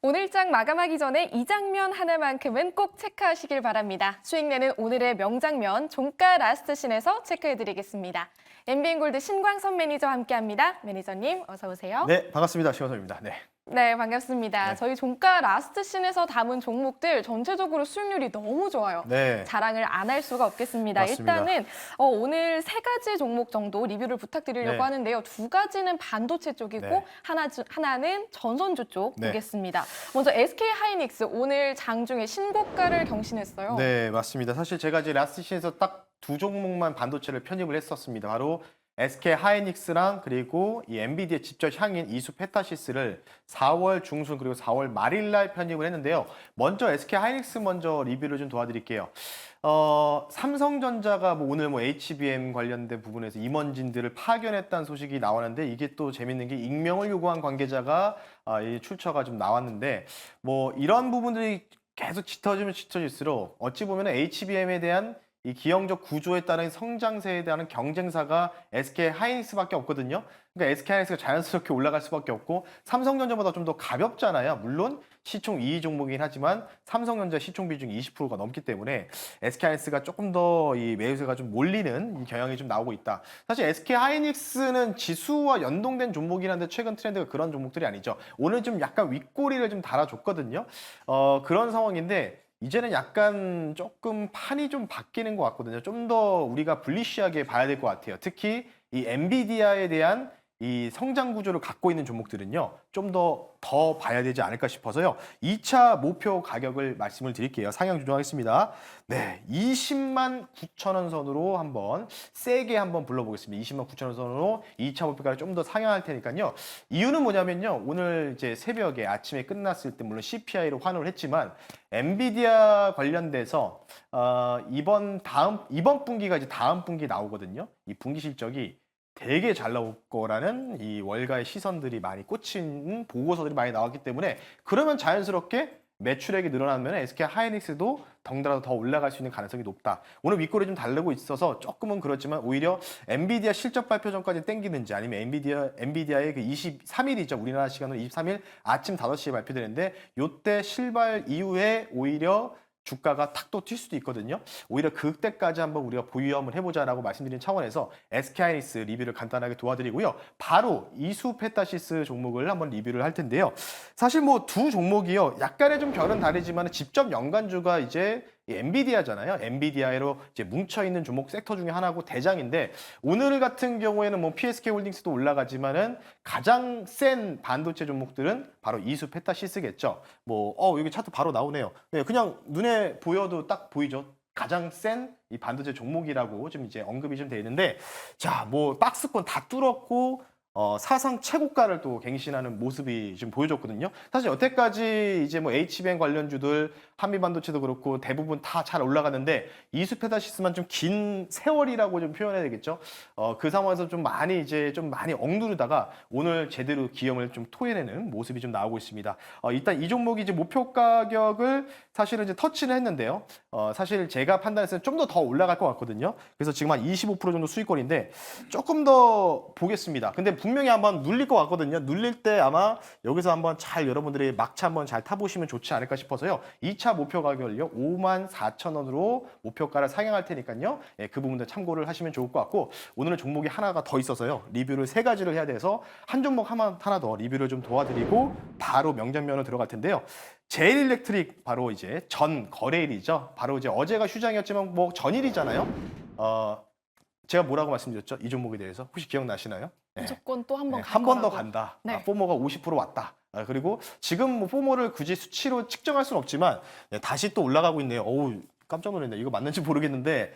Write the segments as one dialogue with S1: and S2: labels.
S1: 오늘장 마감하기 전에 이 장면 하나만큼은 꼭 체크하시길 바랍니다. 수익 내는 오늘의 명장면 종가 라스트 씬에서 체크해드리겠습니다. MBN골드 신광선 매니저와 함께합니다. 매니저님 어서 오세요.
S2: 네, 반갑습니다. 신원섭입니다. 네.
S1: 네, 반갑습니다.
S2: 네.
S1: 저희 종가 라스트 씬에서 담은 종목들 전체적으로 수익률이 너무 좋아요.
S2: 네.
S1: 자랑을 안 할 수가 없겠습니다.
S2: 맞습니다.
S1: 일단은 오늘 세 가지 종목 정도 리뷰를 부탁드리려고
S2: 네.
S1: 하는데요. 두 가지는 반도체 쪽이고
S2: 네.
S1: 하나는 전선주 쪽
S2: 네.
S1: 보겠습니다. 먼저 SK하이닉스 오늘 장중에 신고가를 경신했어요.
S2: 네, 맞습니다. 사실 제가 이제 라스트시에서 딱 두 종목만 반도체를 편입을 했었습니다. 바로 SK 하이닉스랑 그리고 이 엔비디아 직접 향인 이수 페타시스를 4월 중순 그리고 4월 말일날 편입을 했는데요. 먼저 SK 하이닉스 먼저 리뷰를 좀 도와드릴게요. 삼성전자가 오늘 HBM 관련된 부분에서 임원진들을 파견했다는 소식이 나왔는데 이게 또 재밌는 게 익명을 요구한 관계자가 이 출처가 좀 나왔는데 이런 부분들이 계속 짙어지면 짙어질수록 어찌 보면 HBM에 대한 이 기형적 구조에 따른 성장세에 대한 경쟁사가 SK 하이닉스밖에 없거든요. 그러니까 SK 하이닉스가 자연스럽게 올라갈 수밖에 없고 삼성전자보다 좀 더 가볍잖아요. 물론 시총 2위 종목이긴 하지만 삼성전자 시총 비중이 20%가 넘기 때문에 SK 하이닉스가 조금 더 이 매수세가 좀 몰리는 이 경향이 좀 나오고 있다. 사실 SK 하이닉스는 지수와 연동된 종목이긴 한데 최근 트렌드가 그런 종목들이 아니죠. 오늘 좀 약간 윗꼬리를 좀 달아줬거든요. 그런 상황인데 이제는 약간 조금 판이 좀 바뀌는 것 같거든요. 좀 더 우리가 불리시하게 봐야 될 것 같아요. 특히 이 엔비디아에 대한 이 성장 구조를 갖고 있는 종목들은요. 좀 더 봐야 되지 않을까 싶어서요. 2차 목표 가격을 말씀을 드릴게요. 상향 조정하겠습니다. 네, 20만 9천 원 선으로 한번 세게 한번 불러보겠습니다. 20만 9천 원 선으로 2차 목표가를 좀 더 상향할 테니까요. 이유는 뭐냐면요. 오늘 이제 새벽에 아침에 끝났을 때 물론 CPI로 환호를 했지만 엔비디아 관련돼서 이번 분기가 이제 다음 분기 나오거든요. 이 분기 실적이 되게 잘 나올 거라는 이 월가의 시선들이 많이 꽂힌 보고서들이 많이 나왔기 때문에 그러면 자연스럽게 매출액이 늘어나면 SK 하이닉스도 덩달아 더 올라갈 수 있는 가능성이 높다. 오늘 윗골이 좀 다르고 있어서 조금은 그렇지만 오히려 엔비디아 실적 발표 전까지 땡기는지 아니면 엔비디아의 그 23일이죠. 우리나라 시간으로 23일 아침 5시에 발표되는데 요때 실발 이후에 오히려 주가가 탁 또 튈 수도 있거든요. 오히려 그때까지 한번 우리가 보유함을 해보자라고 말씀드린 차원에서 SK하이닉스 리뷰를 간단하게 도와드리고요. 바로 이수 페타시스 종목을 한번 리뷰를 할 텐데요. 사실 두 종목이요. 약간의 좀 결은 다르지만 직접 연관주가 이제 엔비디아잖아요. 엔비디아로 이제 뭉쳐있는 종목 섹터 중에 하나고 대장인데 오늘 같은 경우에는 PSK 홀딩스도 올라가지만은 가장 센 반도체 종목들은 바로 이수 페타시스겠죠. 여기 차트 바로 나오네요. 네, 그냥 눈에 보여도 딱 보이죠. 가장 센 이 반도체 종목이라고 좀 이제 언급이 좀 돼 있는데 자, 박스권 다 뚫었고 사상 최고가를 또 갱신하는 모습이 좀 보여줬거든요. 사실 여태까지 이제 HBM 관련주들 한미반도체도 그렇고 대부분 다 잘 올라갔는데 이수페다시스만 좀 긴 세월이라고 좀 표현해야 되겠죠. 그 상황에서 좀 많이 억누르다가 오늘 제대로 기염을 좀 토해내는 모습이 좀 나오고 있습니다. 일단 이 종목이 이제 목표 가격을 사실은 이제 터치를 했는데요. 사실 제가 판단했을 때 좀 더 올라갈 것 같거든요. 그래서 지금 한 25% 정도 수익권인데 조금 더 보겠습니다. 근데 분명히 한번 눌릴 것 같거든요. 눌릴 때 아마 여기서 한번 잘 여러분들이 막차 한번 잘 타보시면 좋지 않을까 싶어서요. 2차 목표 가격을요. 54,000원으로 목표가를 상향할 테니까요. 예, 그 부분도 참고를 하시면 좋을 것 같고 오늘은 종목이 하나가 더 있어서요. 리뷰를 3가지를 해야 돼서 한 종목 하나 더 리뷰를 좀 도와드리고 바로 명장면으로 들어갈 텐데요. 제일일렉트릭 바로 이제 전 거래일이죠. 바로 이제 어제가 휴장이었지만 전일이잖아요. 제가 뭐라고 말씀드렸죠? 이 종목에 대해서 혹시 기억나시나요?
S1: 무조건 또 한 번
S2: 한 번 더 간다.
S1: 네.
S2: 포모가 50% 왔다. 그리고 지금 포모를 굳이 수치로 측정할 수는 없지만 다시 또 올라가고 있네요. 어우, 깜짝 놀랐네. 이거 맞는지 모르겠는데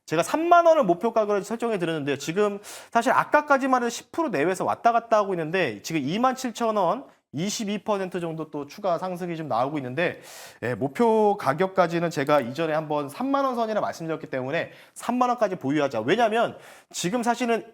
S2: 제가 3만 원을 목표 가격을 설정해 드렸는데 지금 사실 아까까지만 해도 10% 내외에서 왔다 갔다 하고 있는데 지금 27,000원 22% 정도 또 추가 상승이 좀 나오고 있는데 목표 가격까지는 제가 이전에 한번 3만 원 선이라 말씀드렸기 때문에 3만 원까지 보유하자. 왜냐하면 지금 사실은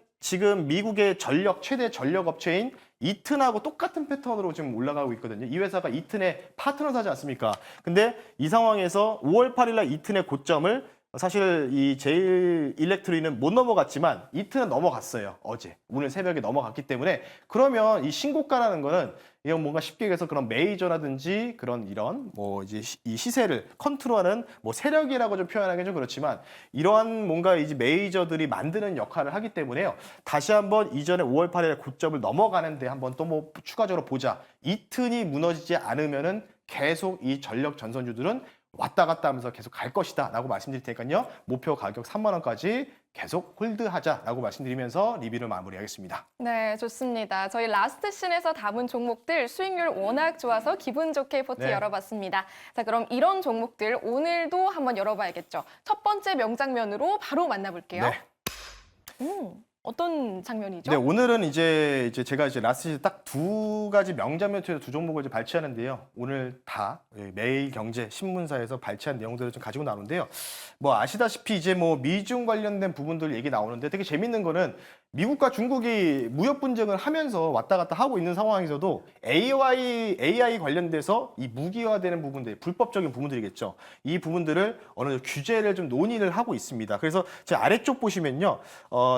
S2: 미국의 최대 전력 업체인 이튼하고 똑같은 패턴으로 지금 올라가고 있거든요. 이 회사가 이튼의 파트너사지 않습니까? 근데 이 상황에서 5월 8일 날 이튼의 고점을 사실 이 제일 일렉트리는 못 넘어갔지만 이틀은 넘어갔어요. 어제. 오늘 새벽에 넘어갔기 때문에 그러면 이 신고가라는 거는 이건 뭔가 쉽게 얘기해서 그런 메이저라든지 그런 이런 뭐 이제 이 시세를 컨트롤하는 뭐 세력이라고 좀 표현하기 좀 그렇지만 이러한 뭔가 이제 메이저들이 만드는 역할을 하기 때문에요. 다시 한번 이전에 5월 8일에 고점을 넘어가는데 한번 또 뭐 추가적으로 보자. 이 튼이 무너지지 않으면은 계속 이 전력 전선주들은 왔다 갔다 하면서 계속 갈 것이다 라고 말씀드릴 테니까요. 목표 가격 3만 원까지 계속 홀드하자라고 말씀드리면서 리뷰를 마무리하겠습니다.
S1: 네, 좋습니다. 저희 라스트 씬에서 담은 종목들 수익률 워낙 좋아서 기분 좋게 포트
S2: 네.
S1: 열어봤습니다. 자, 그럼 이런 종목들 오늘도 한번 열어봐야겠죠. 첫 번째 명장면으로 바로 만나볼게요.
S2: 네.
S1: 어떤 장면이죠?
S2: 네, 오늘은 이제 제가 이제 라스트 딱 두 가지 명장면 중에서 두 종목을 이제 발췌하는데요. 오늘 다 매일 경제 신문사에서 발췌한 내용들을 좀 가지고 나오는데요. 뭐 아시다시피 이제 뭐 미중 관련된 부분들 얘기 나오는데 되게 재밌는 거는 미국과 중국이 무역 분쟁을 하면서 왔다 갔다 하고 있는 상황에서도 AI 관련돼서 이 무기화되는 부분들, 불법적인 부분들이겠죠. 이 부분들을 어느 정도 규제를 좀 논의를 하고 있습니다. 그래서 제 아래쪽 보시면요.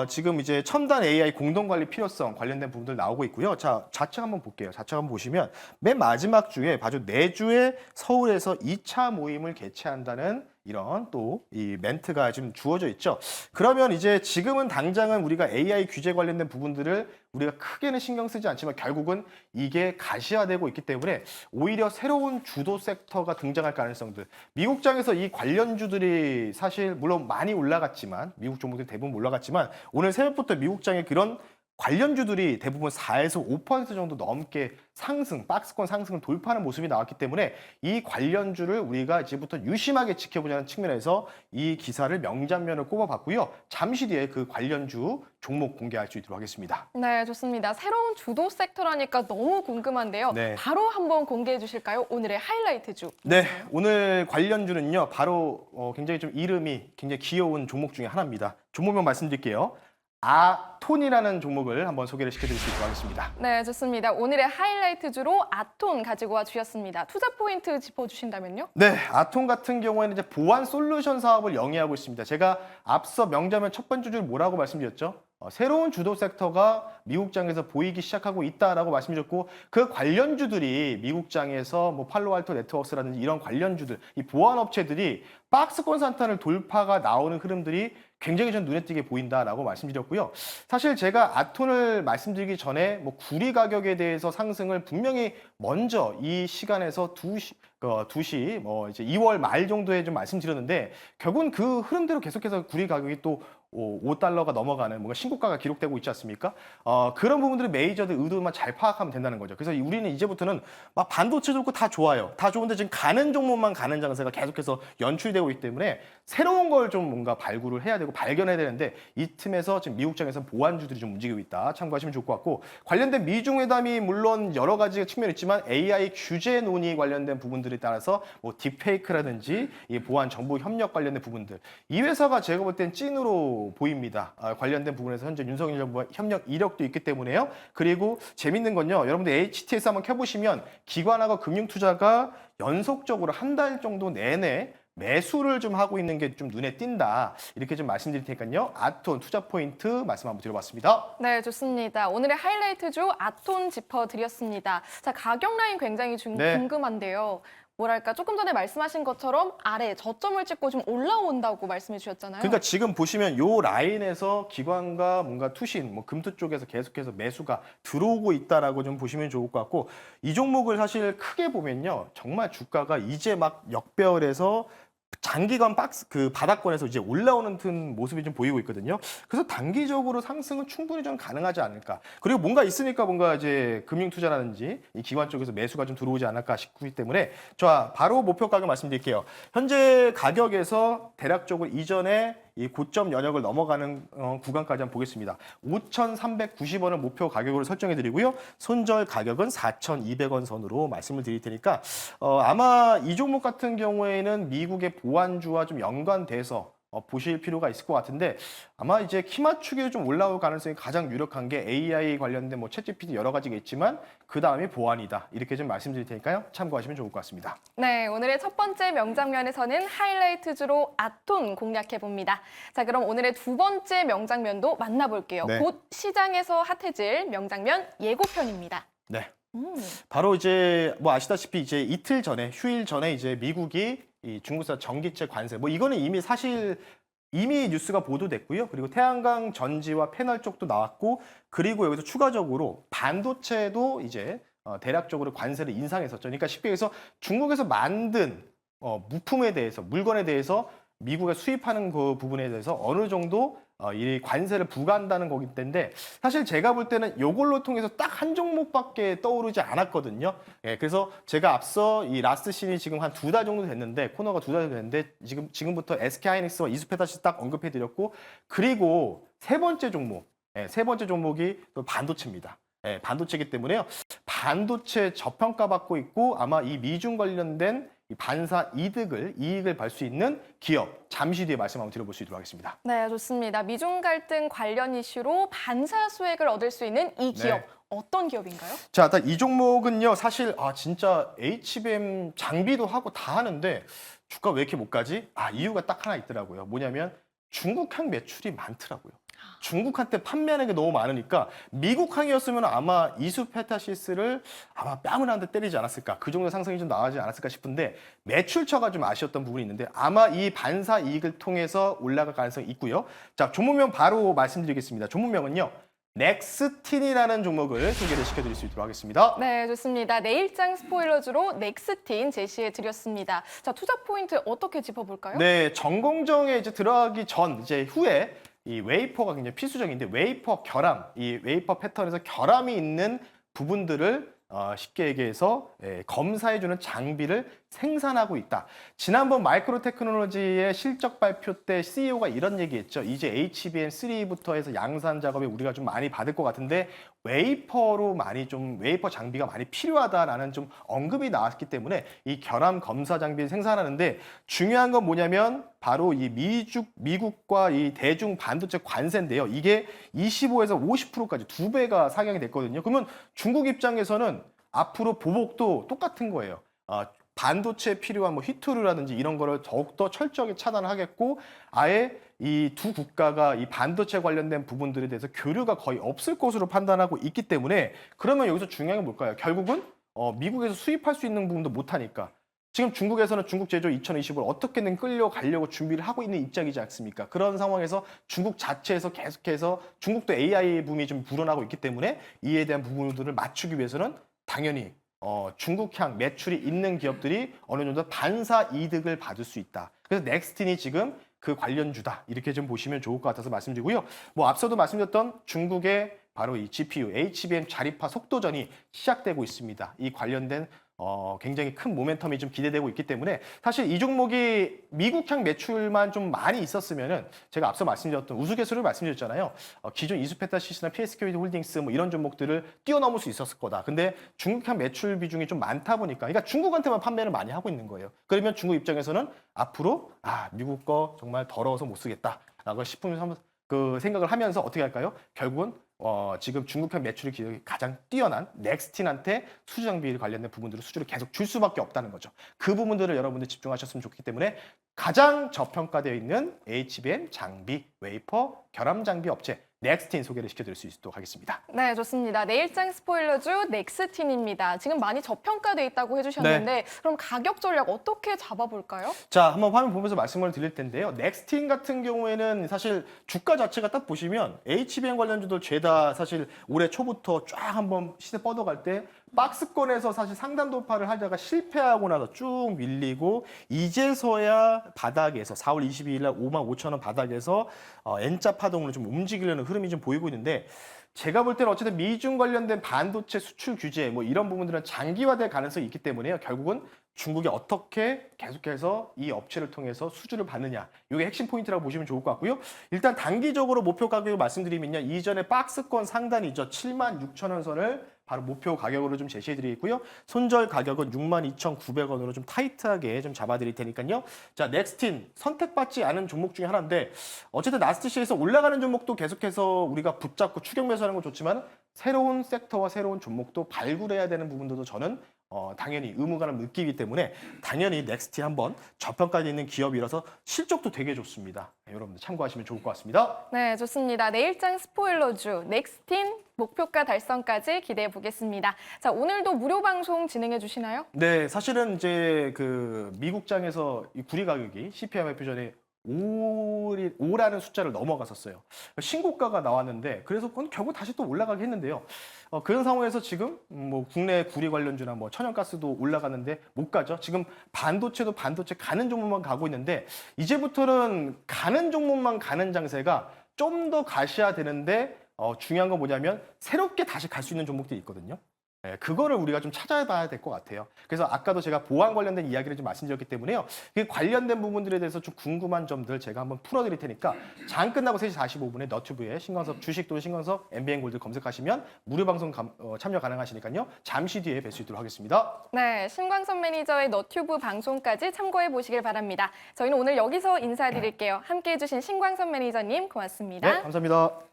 S2: 지금 이제 첨단 AI 공동관리 필요성 관련된 부분들 나오고 있고요. 자, 좌측 한번 볼게요. 좌측 한번 보시면 맨 마지막 주에 바로 내주에 서울에서 2차 모임을 개최한다는 이런 또 이 멘트가 지금 주어져 있죠. 그러면 이제 지금은 당장은 우리가 AI 규제 관련된 부분들을 우리가 크게는 신경 쓰지 않지만 결국은 이게 가시화되고 있기 때문에 오히려 새로운 주도 섹터가 등장할 가능성들. 미국장에서 이 관련주들이 사실 물론 많이 올라갔지만 미국 종목들이 대부분 올라갔지만 오늘 새벽부터 미국장에 그런 관련주들이 대부분 4에서 5% 정도 넘게 상승, 박스권 상승을 돌파하는 모습이 나왔기 때문에 이 관련주를 우리가 이제부터 유심하게 지켜보자는 측면에서 이 기사를 명장면을 꼽아봤고요. 잠시 뒤에 그 관련주 종목 공개할 수 있도록 하겠습니다.
S1: 네, 좋습니다. 새로운 주도 섹터라니까 너무 궁금한데요.
S2: 네.
S1: 바로 한번 공개해 주실까요? 오늘의 하이라이트주.
S2: 네, 오늘 관련주는요. 바로 굉장히 좀 이름이 굉장히 귀여운 종목 중에 하나입니다. 종목명 말씀드릴게요. 아톤이라는 종목을 한번 소개를 시켜드릴 수 있도록 하겠습니다.
S1: 네, 좋습니다. 오늘의 하이라이트주로 아톤 가지고 와 주셨습니다. 투자 포인트 짚어주신다면요?
S2: 네, 아톤 같은 경우에는 이제 보안 솔루션 사업을 영위하고 있습니다. 제가 앞서 명장면 첫 번째 줄 뭐라고 말씀드렸죠? 새로운 주도 섹터가 미국장에서 보이기 시작하고 있다라고 말씀드렸고 그 관련주들이 미국장에서 뭐 팔로알토 네트워크스라든지 이런 관련주들, 이 보안 업체들이 박스권 산탄을 돌파가 나오는 흐름들이 굉장히 좀 눈에 띄게 보인다라고 말씀드렸고요. 사실 제가 아톤을 말씀드리기 전에 뭐 구리 가격에 대해서 상승을 분명히 먼저 이 시간에서 2시 뭐 이제 2월 말 정도에 좀 말씀드렸는데 결국은 그 흐름대로 계속해서 구리 가격이 또 5달러가 넘어가는 뭔가 신고가가 기록되고 있지 않습니까? 그런 부분들을 메이저들 의도만 잘 파악하면 된다는 거죠. 그래서 우리는 이제부터는 막 반도체 좋고 다 좋아요. 다 좋은데 지금 가는 종목만 가는 장세가 계속해서 연출되고 있기 때문에 새로운 걸 좀 뭔가 발굴을 해야 되고 발견해야 되는데 이 틈에서 지금 미국장에서 보완주들이 좀 움직이고 있다. 참고하시면 좋을 것 같고 관련된 미중 회담이 물론 여러 가지 측면이 있지만 AI 규제 논의 관련된 부분들에 따라서 뭐 딥페이크라든지 이 보안 정보 협력 관련된 부분들 이 회사가 제가 볼 땐 찐으로 보입니다. 관련된 부분에서 현재 윤석열 정부와 협력 이력도 있기 때문에요. 그리고 재밌는 건요. 여러분들 HTS 한번 켜보시면 기관하고 금융투자가 연속적으로 한 달 정도 내내 매수를 좀 하고 있는 게 좀 눈에 띈다. 이렇게 좀 말씀드릴 테니까요. 아톤 투자 포인트 말씀 한번 드려봤습니다.
S1: 네, 좋습니다. 오늘의 하이라이트주 아톤 짚어드렸습니다. 자, 가격 라인 굉장히
S2: 네.
S1: 궁금한데요. 뭐랄까 조금 전에 말씀하신 것처럼 아래 저점을 찍고 좀 올라온다고 말씀해 주셨잖아요.
S2: 그러니까 지금 보시면 요 라인에서 기관과 뭔가 투신, 뭐 금투 쪽에서 계속해서 매수가 들어오고 있다라고 좀 보시면 좋을 것 같고 이 종목을 사실 크게 보면요. 정말 주가가 이제 막 역배열에서 장기간 박스 그 바닥권에서 이제 올라오는 튼 모습이 좀 보이고 있거든요. 그래서 단기적으로 상승은 충분히 좀 가능하지 않을까. 그리고 뭔가 있으니까 뭔가 이제 금융 투자라든지 이 기관 쪽에서 매수가 좀 들어오지 않을까 싶기 때문에 자, 바로 목표 가격 말씀드릴게요. 현재 가격에서 대략적으로 이전에 이 고점 연역을 넘어가는 구간까지 한번 보겠습니다. 5,390원을 목표 가격으로 설정해 드리고요. 손절 가격은 4,200원 선으로 말씀을 드릴 테니까 아마 이 종목 같은 경우에는 미국의 보안주와 좀 연관돼서 보실 필요가 있을 것 같은데 아마 이제 키 맞추기로 좀 올라올 가능성이 가장 유력한 게 AI 관련된 뭐 챗GPT 여러 가지가 있지만 그 다음이 보안이다. 이렇게 좀 말씀드릴 테니까요. 참고하시면 좋을 것 같습니다.
S1: 네, 오늘의 첫 번째 명장면에서는 하이라이트주로 아톤 공략해봅니다. 자, 그럼 오늘의 두 번째 명장면도 만나볼게요.
S2: 네.
S1: 곧 시장에서 핫해질 명장면 예고편입니다.
S2: 네.
S1: 음.
S2: 바로 이제 뭐 아시다시피 이제 이틀 전에 휴일 전에 이제 미국이 이 중국산 전기세 관세 뭐 이거는 이미 사실 이미 뉴스가 보도됐고요. 그리고 태양광 전지와 패널 쪽도 나왔고 그리고 여기서 추가적으로 반도체도 이제 대략적으로 관세를 인상했었죠. 그러니까 쉽게 해서 중국에서 만든 부품에 대해서 물건에 대해서 미국에 수입하는 그 부분에 대해서 어느 정도 이 관세를 부과한다는 거기 때문에 사실 제가 볼 때는 이걸로 통해서 딱 한 종목밖에 떠오르지 않았거든요. 예, 그래서 제가 앞서 이 라스트 씬이 지금 한 2달 정도 됐는데 코너가 2달 정도 됐는데 지금부터 SK하이닉스와 이수페다시 딱 언급해드렸고 그리고 세 번째 종목, 세 번째 종목이 또 반도체입니다. 예, 반도체이기 때문에요. 반도체 저평가받고 있고 아마 이 미중 관련된 이 반사 이익을 볼 수 있는 기업 잠시 뒤에 말씀 한번 드려볼 수 있도록 하겠습니다.
S1: 네, 좋습니다. 미중 갈등 관련 이슈로 반사 수익을 얻을 수 있는 이 기업,
S2: 네.
S1: 어떤 기업인가요?
S2: 자, 일단 이 종목은요, 사실 진짜 HBM 장비도 하고 다 하는데 주가 왜 이렇게 못 가지? 이유가 딱 하나 있더라고요. 뭐냐면 중국향 매출이 많더라고요. 중국한테 판매하는 게 너무 많으니까 미국항이었으면 아마 이수페타시스를 아마 뺨을 한 대 때리지 않았을까 그 정도 상승이 좀 나오지 않았을까 싶은데 매출처가 좀 아쉬웠던 부분이 있는데 아마 이 반사 이익을 통해서 올라갈 가능성이 있고요. 자, 종목명 바로 말씀드리겠습니다. 종목명은요. 넥스틴이라는 종목을 소개를 시켜드릴 수 있도록 하겠습니다.
S1: 네, 좋습니다. 내일장 스포일러주로 넥스틴 제시해 드렸습니다. 자, 투자 포인트 어떻게 짚어볼까요?
S2: 네, 전공정에 이제 들어가기 전 이제 후에 이 웨이퍼가 굉장히 필수적인데 웨이퍼 결함, 이 웨이퍼 패턴에서 결함이 있는 부분들을 쉽게 얘기해서 검사해주는 장비를 생산하고 있다. 지난번 마이크로 테크놀로지의 실적 발표 때 CEO가 이런 얘기했죠. 이제 HBM3부터 해서 양산 작업에 우리가 좀 많이 받을 것 같은데 웨이퍼로 많이 좀 웨이퍼 장비가 많이 필요하다라는 좀 언급이 나왔기 때문에 이 결함 검사 장비를 생산하는데 중요한 건 뭐냐면 바로 이 미국과 이 대중 반도체 관세인데요. 이게 25에서 50%까지 2배가 상향이 됐거든요. 그러면 중국 입장에서는 앞으로 보복도 똑같은 거예요. 반도체에 필요한 뭐 히토류라든지 이런 거를 더욱더 철저하게 차단을 하겠고 아예 이 두 국가가 이 반도체 관련된 부분들에 대해서 교류가 거의 없을 것으로 판단하고 있기 때문에 그러면 여기서 중요한 게 뭘까요? 결국은 미국에서 수입할 수 있는 부분도 못하니까 지금 중국에서는 중국 제조 2025를 어떻게든 끌려가려고 준비를 하고 있는 입장이지 않습니까? 그런 상황에서 중국 자체에서 계속해서 중국도 AI 붐이 좀 불어나고 있기 때문에 이에 대한 부분들을 맞추기 위해서는 당연히 중국향 매출이 있는 기업들이 어느 정도 반사 이득을 받을 수 있다. 그래서 넥스틴이 지금 그 관련주다. 이렇게 좀 보시면 좋을 것 같아서 말씀드리고요. 뭐 앞서도 말씀드렸던 중국의 바로 이 GPU, HBM 자립화 속도전이 시작되고 있습니다. 이 관련된 굉장히 큰 모멘텀이 좀 기대되고 있기 때문에 사실 이 종목이 미국향 매출만 좀 많이 있었으면은 제가 앞서 말씀드렸던 우스갯소리를 말씀드렸잖아요. 기존 이수페타시스나 PSKD 홀딩스 뭐 이런 종목들을 뛰어넘을 수 있었을 거다. 근데 중국향 매출 비중이 좀 많다 보니까 그러니까 중국한테만 판매를 많이 하고 있는 거예요. 그러면 중국 입장에서는 앞으로 미국 거 정말 더러워서 못 쓰겠다라고 싶으면서 그 생각을 하면서 어떻게 할까요? 결국은 지금 중국향 매출의 기록이 가장 뛰어난 넥스틴한테 수주 장비 관련된 부분들을 수주를 계속 줄 수밖에 없다는 거죠. 그 부분들을 여러분들 집중하셨으면 좋기 때문에 가장 저평가되어 있는 HBM 장비, 웨이퍼, 결함 장비 업체 넥스틴 소개를 시켜드릴 수 있도록 하겠습니다.
S1: 네, 좋습니다. 내일장 스포일러주 넥스틴입니다. 지금 많이 저평가돼 있다고 해주셨는데 그럼 가격 전략 어떻게 잡아볼까요?
S2: 자, 한번 화면 보면서 말씀을 드릴 텐데요. 넥스틴 같은 경우에는 사실 주가 자체가 딱 보시면 HBM 관련주들 죄다 사실 올해 초부터 쫙 한번 시세 뻗어갈 때 박스권에서 사실 상단 돌파를 하다가 실패하고 나서 쭉 밀리고 이제서야 바닥에서 4월 22일 날 55,000원 바닥에서 N자 파동으로 좀 움직이려는 흐름이 좀 보이고 있는데 제가 볼 때는 어쨌든 미중 관련된 반도체 수출 규제 뭐 이런 부분들은 장기화될 가능성이 있기 때문에요. 결국은 중국이 어떻게 계속해서 이 업체를 통해서 수주를 받느냐. 이게 핵심 포인트라고 보시면 좋을 것 같고요. 일단 단기적으로 목표 가격을 말씀드리면요. 이전에 박스권 상단이죠. 76,000원 선을 바로 목표 가격으로 좀 제시해드리고요. 손절 가격은 62,900원으로 좀 타이트하게 좀 잡아드릴 테니까요. 자, 넥스틴 선택받지 않은 종목 중에 하나인데 어쨌든 나스트시에서 올라가는 종목도 계속해서 우리가 붙잡고 추격 매수하는 건 좋지만 새로운 섹터와 새로운 종목도 발굴해야 되는 부분들도 저는 당연히 의무감을 느끼기 때문에 당연히 넥스틴 한번 저평가돼 있는 기업이라서 실적도 되게 좋습니다. 여러분들 참고하시면 좋을 것 같습니다.
S1: 네, 좋습니다. 내일장 스포일러주 넥스틴 목표가 달성까지 기대해 보겠습니다. 자, 오늘도 무료 방송 진행해 주시나요?
S2: 네, 사실은 이제 그 미국장에서 이 구리 가격이 CPI 발표 전에 5라는 숫자를 넘어갔었어요. 신고가가 나왔는데 그래서 그건 결국 다시 또 올라가게 했는데요. 그런 상황에서 지금 뭐 국내 구리 관련주나 뭐 천연가스도 올라가는데 못 가죠. 지금 반도체도 반도체 가는 종목만 가고 있는데 이제부터는 가는 종목만 가는 장세가 좀 더 가셔야 되는데 중요한 건 뭐냐면 새롭게 다시 갈 수 있는 종목들이 있거든요. 네, 그거를 우리가 좀 찾아봐야 될 것 같아요. 그래서 아까도 제가 보안 관련된 이야기를 좀 말씀드렸기 때문에요. 그 관련된 부분들에 대해서 좀 궁금한 점들 제가 한번 풀어드릴 테니까 장 끝나고 3시 45분에 너튜브에 신광섭 주식 또는 신광섭 MBN 골드 검색하시면 무료 방송 참여 가능하시니까요. 잠시 뒤에 뵐 수 있도록 하겠습니다.
S1: 네, 신광선 매니저의 너튜브 방송까지 참고해 보시길 바랍니다. 저희는 오늘 여기서 인사드릴게요. 함께해 주신 신광선 매니저님 고맙습니다.
S2: 네, 감사합니다.